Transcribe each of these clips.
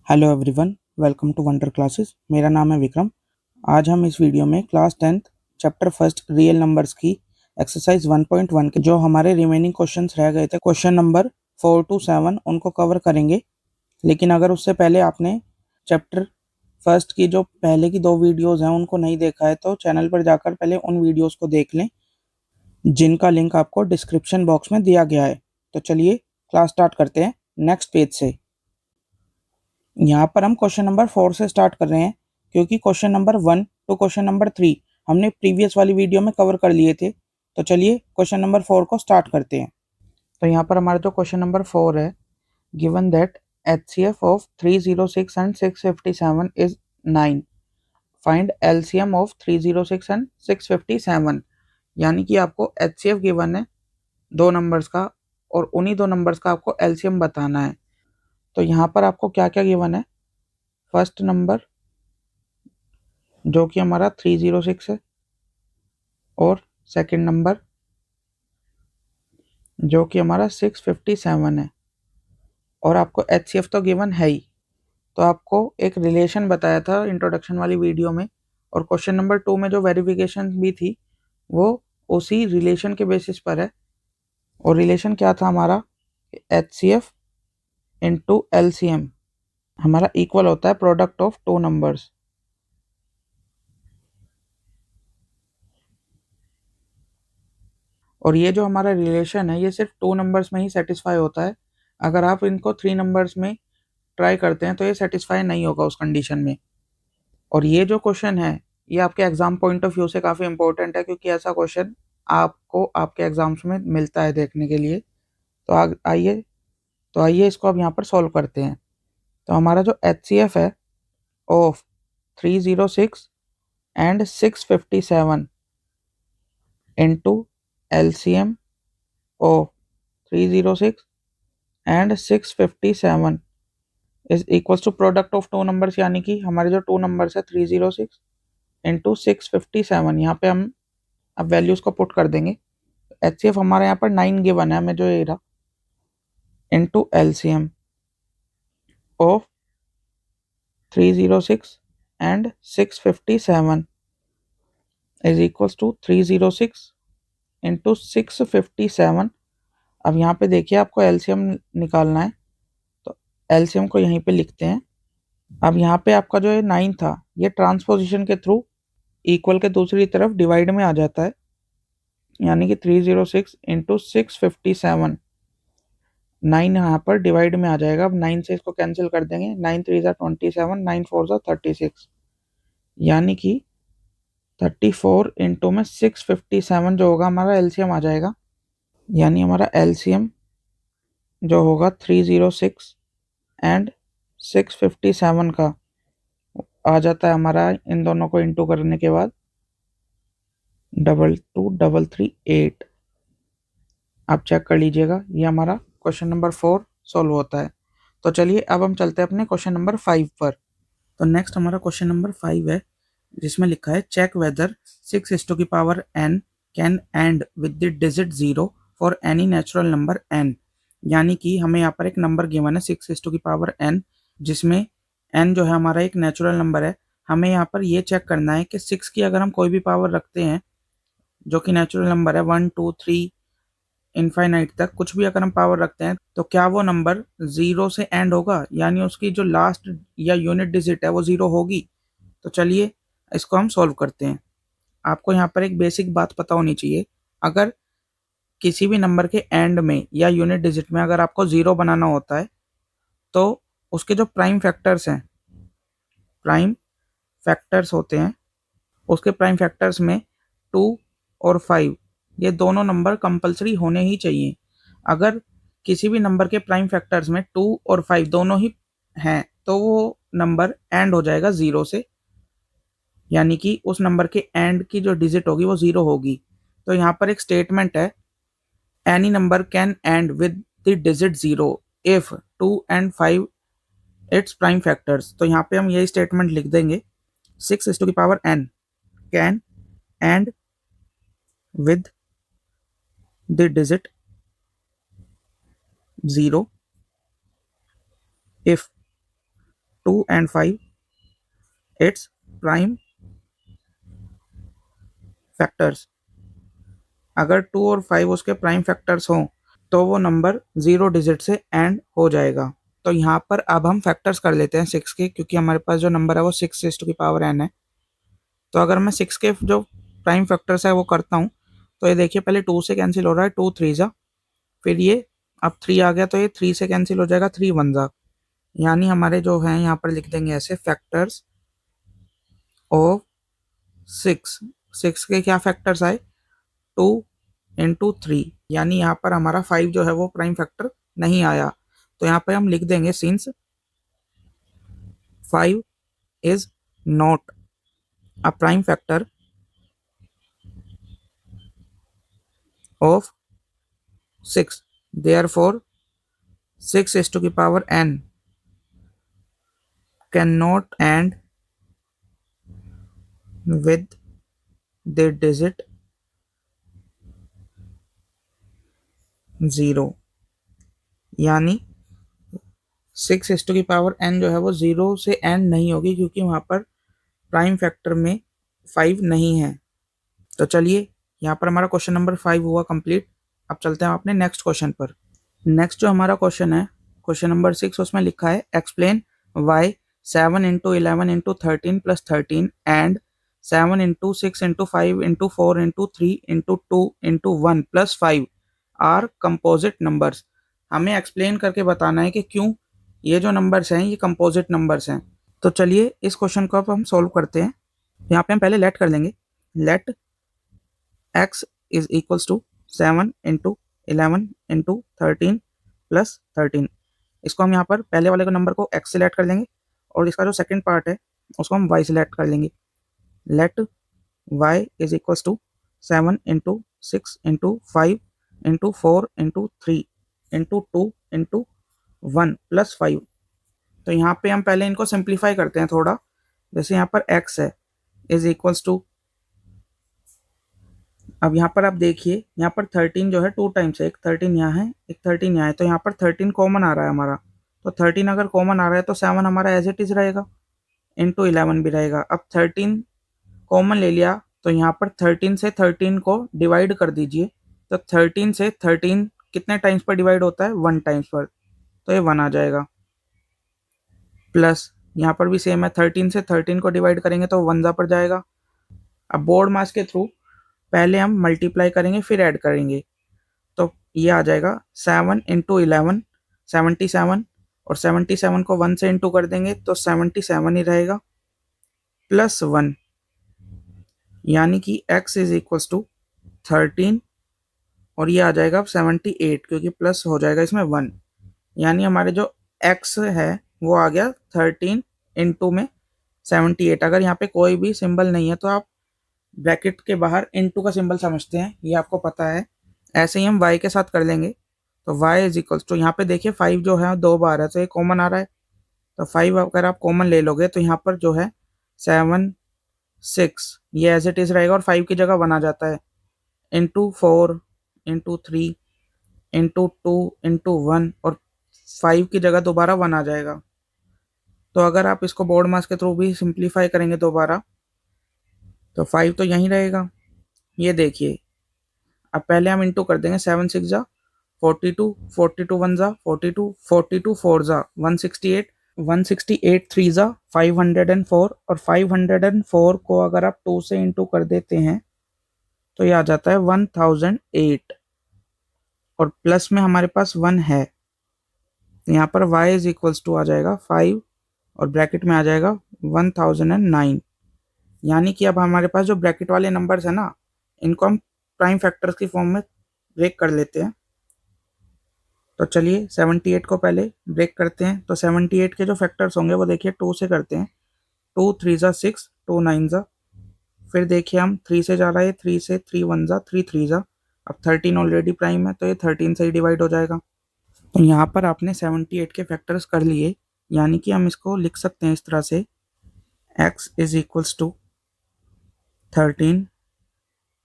Hello everyone, welcome to wonder classes. मेरा नाम है विक्रम। आज हम इस वीडियो में class 10th chapter first real numbers की एक्सरसाइज 1.1 के जो हमारे रिमेनिंग क्वेश्चंस रह गए थे, क्वेश्चन नंबर 4 to 7, उनको कवर करेंगे। लेकिन अगर उससे पहले आपने चैप्टर फर्स्ट की जो पहले की 2 वीडियोज़ हैं उनको नहीं देखा है तो चैनल पर जाकर पहले उन वीडियोज़ को देख लें, जिनका लिंक आपको डिस्क्रिप्शन बॉक्स में दिया गया है। तो चलिए क्लास स्टार्ट करते हैं नेक्स्ट पेज से। यहाँ पर हम क्वेश्चन नंबर 4 से स्टार्ट कर रहे हैं, क्योंकि question number 1 to question number 3 हमने प्रीवियस वाली वीडियो में कवर कर लिए थे। तो चलिए क्वेश्चन नंबर 4 को स्टार्ट करते हैं। तो यहाँ पर हमारा जो क्वेश्चन नंबर 4 है, given that HCF of 306 and 657 is 9, find LCM of 306 and 657। यानी कि आपको HCF गिवन है 2 नंबर्स का और उन्हीं 2 नंबर्स का आपको LCM बताना है। तो यहाँ पर आपको क्या क्या गिवन है, फर्स्ट नंबर जो कि हमारा 306 है और सेकंड नंबर जो कि हमारा 657 है, और आपको HCF तो गिवन है ही। तो आपको एक रिलेशन बताया था इंट्रोडक्शन वाली वीडियो में, और क्वेश्चन नंबर 2 में जो वेरिफिकेशन भी थी वो उसी रिलेशन के बेसिस पर है। और रिलेशन क्या था हमारा, HCF इंटू LCM हमारा इक्वल होता है प्रोडक्ट ऑफ 2 नंबर्स। और ये जो हमारा रिलेशन है ये सिर्फ 2 नंबर्स में ही सेटिस्फाई होता है। अगर आप इनको 3 नंबर्स में ट्राई करते हैं तो ये सेटिस्फाई नहीं होगा उस कंडीशन में। और ये जो क्वेश्चन है ये आपके एग्जाम पॉइंट ऑफ व्यू से काफ़ी इंपॉर्टेंट है, क्योंकि ऐसा क्वेश्चन आपको आपके एग्जाम्स में मिलता है देखने के लिए। तो आइए इसको अब यहाँ पर सॉल्व करते हैं। तो हमारा जो HCF है of 306 and 657 into LCM of 306 and 657 is equals to product of 2 numbers. यानी कि हमारे जो 2 नंबर्स है 306 इंटू 657, यहाँ पे हम अब वैल्यूज को पुट कर देंगे। HCF हमारे यहाँ पर 9 गिवन है हमें जो ये रहा, into LCM of 306 and 657 is equals to 306 into 657। अब यहाँ पे देखिए आपको LCM निकालना है, तो LCM को यहीं पे लिखते हैं। अब यहाँ पे आपका जो 9 था ये ट्रांसपोजिशन के थ्रू इक्वल के दूसरी तरफ डिवाइड में आ जाता है, यानी कि 306 इंटू 657, 9 यहाँ पर डिवाइड में आ जाएगा। अब 9 से इसको कैंसिल कर देंगे, 9 3 ज़ा 27, 9 4 ज़ा 36, यानी कि 34 इंटू में 657 जो होगा हमारा LCM आ जाएगा। यानी हमारा LCM जो होगा 306 एंड 657 का आ जाता है हमारा इन दोनों को इंटू करने के बाद 22338। आप चेक कर लीजिएगा, ये हमारा क्वेश्चन नंबर 4 सॉल्व होता है। तो चलिए अब हम चलते हैं अपने क्वेश्चन नंबर 5 पर। तो नेक्स्ट हमारा क्वेश्चन नंबर 5 है, जिसमें लिखा है check whether 6n can end with the digit 0 for any natural number n। यानी कि हमें यहाँ पर एक नंबर गिवन है 6n, जिसमें n जो है हमारा एक नेचुरल नंबर है। हमें यहाँ पर ये चेक करना है कि 6 की अगर हम कोई भी पावर रखते हैं जो कि नेचुरल नंबर है, 1 2 3 इनफाइनाइट तक कुछ भी अगर हम पावर रखते हैं, तो क्या वो नंबर 0 से एंड होगा, यानी उसकी जो लास्ट या यूनिट डिजिट है वो 0 होगी। तो चलिए इसको हम सॉल्व करते हैं। आपको यहाँ पर एक बेसिक बात पता होनी चाहिए, अगर किसी भी नंबर के एंड में या यूनिट डिजिट में अगर आपको 0 बनाना होता है तो उसके जो प्राइम फैक्टर्स होते हैं, उसके प्राइम फैक्टर्स में 2 और 5 ये दोनों नंबर कंपलसरी होने ही चाहिए। अगर किसी भी नंबर के प्राइम फैक्टर्स में 2 और 5 दोनों ही हैं तो वो नंबर एंड हो जाएगा 0 से, यानी कि उस नंबर के एंड की जो डिजिट होगी वो 0 होगी। तो यहाँ पर एक स्टेटमेंट है, any number can end with the digit 0 if 2 and 5 its prime factors. तो यहाँ पे हम यही स्टेटमेंट लिख देंगे, 6n can end with the digit 0 if 2 and 5 its prime factors. अगर 2 और 5 उसके प्राइम फैक्टर्स हों तो वो नंबर 0 डिजिट से एंड हो जाएगा। तो यहाँ पर अब हम फैक्टर्स कर लेते हैं 6 के, क्योंकि हमारे पास जो नंबर है वो 6 n है। तो अगर मैं 6 के जो प्राइम फैक्टर्स है वो करता हूँ तो ये देखिए पहले 2 से कैंसिल हो रहा है, 2 3 जा, फिर ये अब 3 आ गया तो ये 3 से कैंसिल हो जाएगा, 3 1 जा। यानी हमारे जो है यहाँ पर लिख देंगे ऐसे फैक्टर्स ऑफ 6। 6 के क्या फैक्टर्स आए, 2 इंटू 3, यानी यहाँ पर हमारा 5 जो है वो प्राइम फैक्टर नहीं आया। तो यहाँ पे हम लिख देंगे since 5 is not a prime factor of 6, therefore 6 is to the power n cannot end with the digit 0। यानी 6 is to the power n जो है वो 0 से एंड नहीं होगी, क्योंकि वहाँ पर प्राइम फैक्टर में 5 नहीं है। तो चलिए यहाँ पर हमारा क्वेश्चन नंबर 5 हुआ कंप्लीट। अब चलते हैं अपने नेक्स्ट क्वेश्चन पर। नेक्स्ट जो हमारा क्वेश्चन है क्वेश्चन नंबर 6, उसमें लिखा है explain why 7 into 11 into 13 plus 13 and 7 into 6 into 5 into 4 into 3 into 2 into 1 plus 5 are composite numbers. हमें एक्सप्लेन करके बताना है कि क्यों ये जो नंबर्स हैं ये कंपोजिट नंबर्स हैं। तो चलिए इस क्वेश्चन को अब हम सॉल्व करते हैं। यहाँ पे हम पहले लेट कर लेंगे, let x is equals to 7 into 11 into 13 plus 13। इसको हम यहाँ पर पहले वाले को नंबर को x सेलेक्ट कर लेंगे और इसका जो सेकंड पार्ट है उसको हम y सेलेक्ट कर लेंगे। Let y is equals to 7 into 6 into 5 into 4 into 3 into 2 into 1 plus 5। तो यहाँ पे हम पहले इनको सिंप्लीफाई करते हैं थोड़ा। जैसे यहाँ पर x है इज इक्वल्स टू, अब यहाँ पर आप देखिए यहाँ पर 13 जो है 2 टाइम्स है, एक 13 यहाँ है एक 13 यहाँ है, तो यहाँ पर 13 कॉमन आ रहा है हमारा। तो 13 अगर कॉमन आ रहा है तो 7 हमारा एज इट इज रहेगा, इंटू 11 भी रहेगा। अब 13 कॉमन ले लिया तो यहाँ पर 13 से 13 को डिवाइड कर दीजिए। तो 13 से 13 कितने टाइम्स पर डिवाइड होता है, 1 टाइम्स पर, तो ये 1 आ जाएगा। प्लस यहाँ पर भी सेम है, 13 से 13 को डिवाइड करेंगे तो 1 जा पर जाएगा। अब बोर्ड मास के थ्रू पहले हम मल्टीप्लाई करेंगे फिर ऐड करेंगे। तो ये आ जाएगा 7 इंटू 11 77, और 77 को 1 से इंटू कर देंगे तो 77 ही रहेगा प्लस 1, यानी कि x इज इक्वल्स टू 13 और ये आ जाएगा 78, क्योंकि प्लस हो जाएगा इसमें 1। यानी हमारे जो x है वो आ गया 13 इंटू में 78। अगर यहाँ पे कोई भी सिंबल नहीं है तो आप ब्रैकेट के बाहर इंटू का सिंबल समझते हैं, ये आपको पता है। ऐसे ही हम y के साथ कर लेंगे। तो y इज इक्वल्स टू, यहाँ पे देखिए 5 जो है 2 बार है तो ये कॉमन आ रहा है। तो 5 अगर आप कॉमन ले लोगे तो यहाँ पर जो है 7 6 ये एज इट इज रहेगा और 5 की जगह 1 आ जाता है, इंटू 4 इंटू 3 इंटू 2 इंटू 1, और 5 की जगह दोबारा 1 आ जाएगा। तो अगर आप इसको बोर्ड मास के थ्रू भी सिंप्लीफाई करेंगे दोबारा तो 5 तो यहीं रहेगा। ये देखिए अब पहले हम इंटू कर देंगे, 7 6 जा 42, 42 1 जा 42, 42 4 जा 168, 168 3 जा 504, और 504 को अगर आप 2 से इंटू कर देते हैं तो ये आ जाता है 1008, और प्लस में हमारे पास 1 है। यहाँ पर y इज इक्वल्स टू आ जाएगा 5 और ब्रैकेट में आ जाएगा 1009। यानी कि अब हमारे पास जो ब्रैकेट वाले नंबर्स है ना, इनको हम प्राइम फैक्टर्स की फॉर्म में ब्रेक कर लेते हैं। तो चलिए 78 को पहले ब्रेक करते हैं। तो 78 के जो फैक्टर्स होंगे वो देखिए 2 से करते हैं, 2 3 जा 6, 2 9 जा, फिर देखिए हम 3 से जा रहा है, 3 से 3 1 जा 3 3 जा। अब 13 ऑलरेडी प्राइम है तो ये 13 से ही डिवाइड हो जाएगा। तो यहाँ पर आपने 78 के फैक्टर्स कर लिए, यानी कि हम इसको लिख सकते हैं इस तरह से, x is equals to 13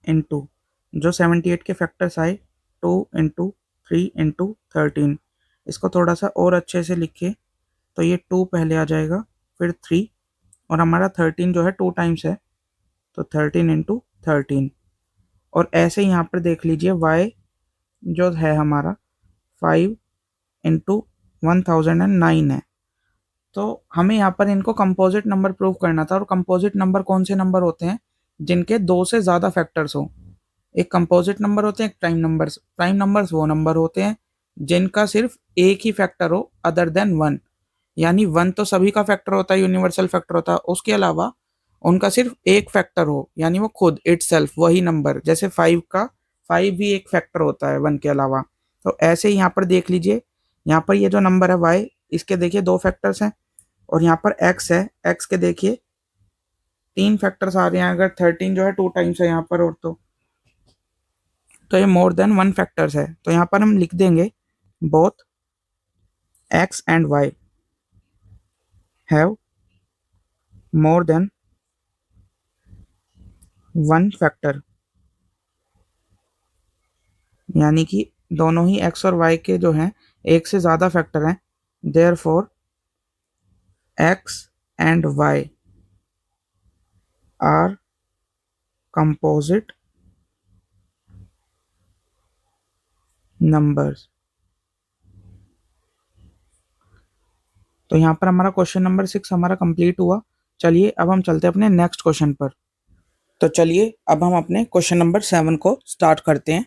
into जो 78 के फैक्टर्स आए 2 इंटू 3 इंटू 13। इसको थोड़ा सा और अच्छे से लिखे तो ये 2 पहले आ जाएगा फिर 3 और हमारा 13 जो है 2 टाइम्स है, तो 13 इंटू 13। और ऐसे यहाँ पर देख लीजिए y जो है हमारा 5 इंटू 1009 है। तो हमें यहाँ पर इनको कंपोजिट नंबर प्रूव करना था। और कंपोजिट नंबर कौन से नंबर होते हैं? जिनके 2 से ज़्यादा फैक्टर्स हो। एक कंपोजिट नंबर होते हैं, एक प्राइम नंबर्स। प्राइम नंबर्स वो नंबर होते हैं जिनका सिर्फ एक ही फैक्टर हो अदर देन 1। यानी 1 तो सभी का फैक्टर होता है, यूनिवर्सल फैक्टर होता है। उसके अलावा उनका सिर्फ एक फैक्टर हो, यानी वो खुद इटसेल्फ वही नंबर। जैसे 5 का 5 भी एक फैक्टर होता है 1 के अलावा। तो ऐसे ही यहाँ पर देख लीजिए, यहाँ पर ये जो नंबर है y, इसके देखिए 2 फैक्टर्स हैं। और यहाँ पर x है, x के देखिए 3 फैक्टर्स आ रहे हैं। अगर 13 जो है 2 टाइम्स है यहाँ पर, और तो ये मोर देन 1 फैक्टर्स है। तो यहाँ पर हम लिख देंगे both x and y have more than 1 factor. यानी कि दोनों ही x और y के जो हैं एक से ज़्यादा फैक्टर हैं। Therefore x and y are composite numbers. तो यहाँ पर हमारा क्वेश्चन नंबर 6 हमारा कंप्लीट हुआ। चलिए अब हम चलते हैं अपने नेक्स्ट क्वेश्चन पर। तो चलिए अब हम अपने क्वेश्चन नंबर 7 को स्टार्ट करते हैं।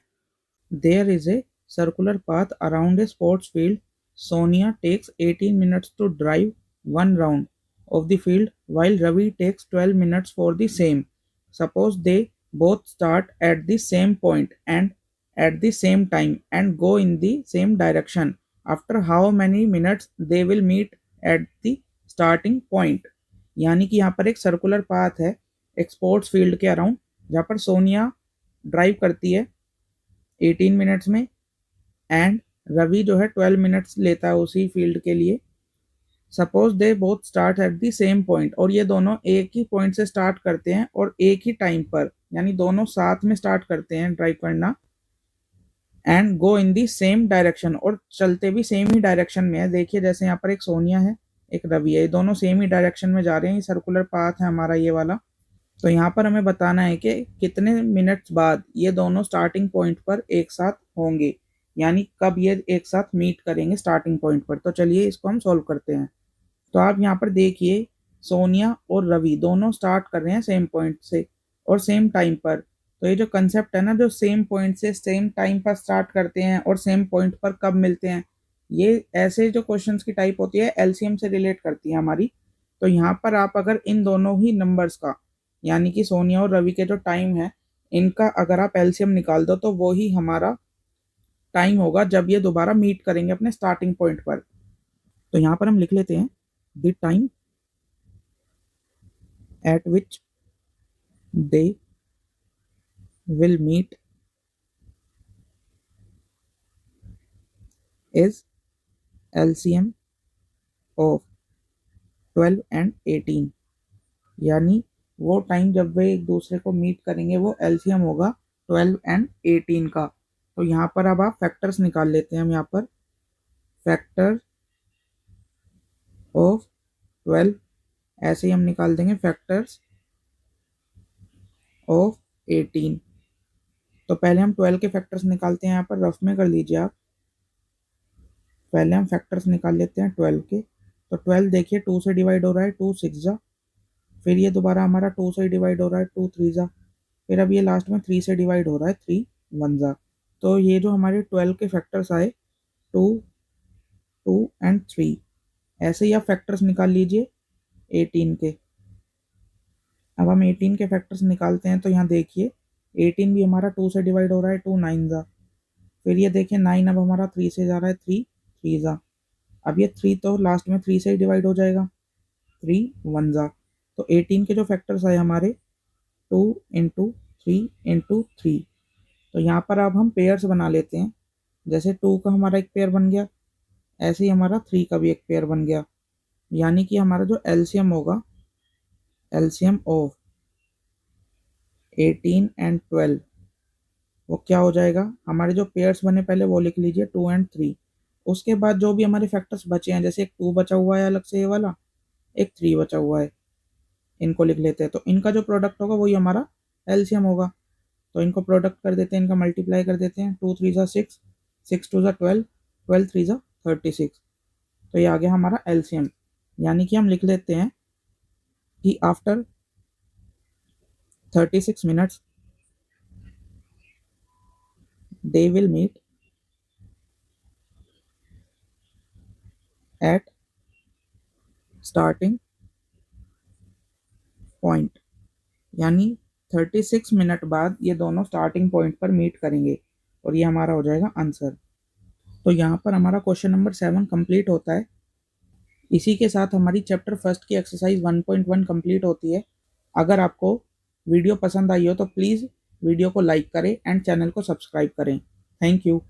There is a circular path around a sports field. Sonia takes 18 minutes to drive one round of the field, while Ravi takes 12 minutes for the same. Suppose they both start at the same point and at the same time and go in the same direction. After how many minutes they will meet at the starting point? यानी कि यहाँ पर एक circular path है एक sports field के around, जहाँ पर सोनिया ड्राइव करती है 18 मिनट्स में एंड रवि जो है 12 मिनट्स लेता है उसी फील्ड के लिए। Suppose they both start at the same point, और ये दोनों एक ही पॉइंट से स्टार्ट करते हैं और एक ही टाइम पर, यानी दोनों साथ में स्टार्ट करते हैं ड्राइव करना। And go in the same direction, और चलते भी सेम ही डायरेक्शन में है। देखिए जैसे यहाँ पर एक सोनिया है एक रवि है, ये दोनों सेम ही डायरेक्शन में जा रहे हैं। ये सर्कुलर पाथ है हमारा ये वाला। तो यहाँ पर हमें बताना है कि कितने मिनट्स बाद ये दोनों स्टार्टिंग पॉइंट पर एक साथ होंगे, यानी कब ये एक साथ मीट करेंगे स्टार्टिंग पॉइंट पर। तो चलिए इसको हम सॉल्व करते हैं। तो आप यहाँ पर देखिए सोनिया और रवि दोनों स्टार्ट कर रहे हैं सेम पॉइंट से और सेम टाइम पर। तो ये जो कंसेप्ट है ना, जो सेम पॉइंट से सेम टाइम पर स्टार्ट करते हैं और सेम पॉइंट पर कब मिलते हैं, ये ऐसे जो क्वेश्चंस की टाइप होती है एलसीएम से रिलेट करती है हमारी। तो यहाँ पर आप अगर इन दोनों ही नंबर्स का, यानी कि सोनिया और रवि के जो टाइम है, इनका अगर आप एलसीएम निकाल दो तो वो ही हमारा टाइम होगा जब ये दोबारा मीट करेंगे अपने स्टार्टिंग पॉइंट पर। तो यहाँ पर हम लिख लेते हैं the time at which they will meet is LCM of 12 and 18। यानी वो टाइम जब वे एक दूसरे को मीट करेंगे वो एलसीएम होगा 12 एंड 18 का। तो यहाँ पर अब आप फैक्टर्स निकाल लेते हैं। हम यहाँ पर फैक्टर ऑफ 12 ऐसे ही हम निकाल देंगे फैक्टर्स ऑफ 18। तो पहले हम 12 के फैक्टर्स निकालते हैं। यहाँ पर रफ में कर लीजिए आप। पहले हम फैक्टर्स निकाल लेते हैं 12 के। तो 12 देखिए 2 से डिवाइड हो रहा है, 2 6 जा, फिर ये दोबारा हमारा 2 से डिवाइड हो रहा है, 2 3 जा, फिर अब ये लास्ट में 3 से डिवाइड हो रहा है, 3 1 जा। तो ये जो हमारे 12 के फैक्टर्स आए 2 2 एंड 3। ऐसे ही आप फैक्टर्स निकाल लीजिए 18 के। अब हम 18 के फैक्टर्स निकालते हैं। तो यहाँ देखिए 18 भी हमारा 2 से डिवाइड हो रहा है, 2 9 जा, फिर ये देखिए 9 अब हमारा 3 से जा रहा है, 3 3 जा। अब ये 3 तो लास्ट में 3 से ही डिवाइड हो जाएगा, 3 1 जा। तो 18 के जो फैक्टर्स आए हमारे 2 इंटू 3 इंटू 3। तो यहाँ पर अब हम पेयर्स बना लेते हैं। जैसे 2 का हमारा एक पेयर बन गया, ऐसे ही हमारा 3 का भी एक पेयर बन गया। यानी कि हमारा जो एलसीएम होगा, एलसीएम ऑफ 18 एंड 12, वो क्या हो जाएगा? हमारे जो पेयर्स बने पहले वो लिख लीजिए 2 एंड 3। उसके बाद जो भी हमारे फैक्टर्स बचे हैं, जैसे एक 2 बचा हुआ है अलग से ये वाला, एक 3 बचा हुआ है, इनको लिख लेते हैं। तो इनका जो प्रोडक्ट होगा वही हमारा एलसीएम होगा। तो इनको प्रोडक्ट कर देते हैं, इनका मल्टीप्लाई कर देते हैं। 2 3 ज़ा 6, 6 2 ज़ा 12, 12 3 ज़ा 36। तो ये आ गया हमारा एलसीएम। यानी कि हम लिख लेते हैं कि after 36 minutes they will meet at starting point। यानी 36 मिनट बाद ये दोनों स्टार्टिंग पॉइंट पर मीट करेंगे और ये हमारा हो जाएगा आंसर। तो यहाँ पर हमारा क्वेश्चन नंबर 7 कंप्लीट होता है। इसी के साथ हमारी चैप्टर फर्स्ट की एक्सरसाइज 1.1 कंप्लीट होती है। अगर आपको वीडियो पसंद आई हो तो प्लीज़ वीडियो को लाइक करें एंड चैनल को सब्सक्राइब करें। Thank you.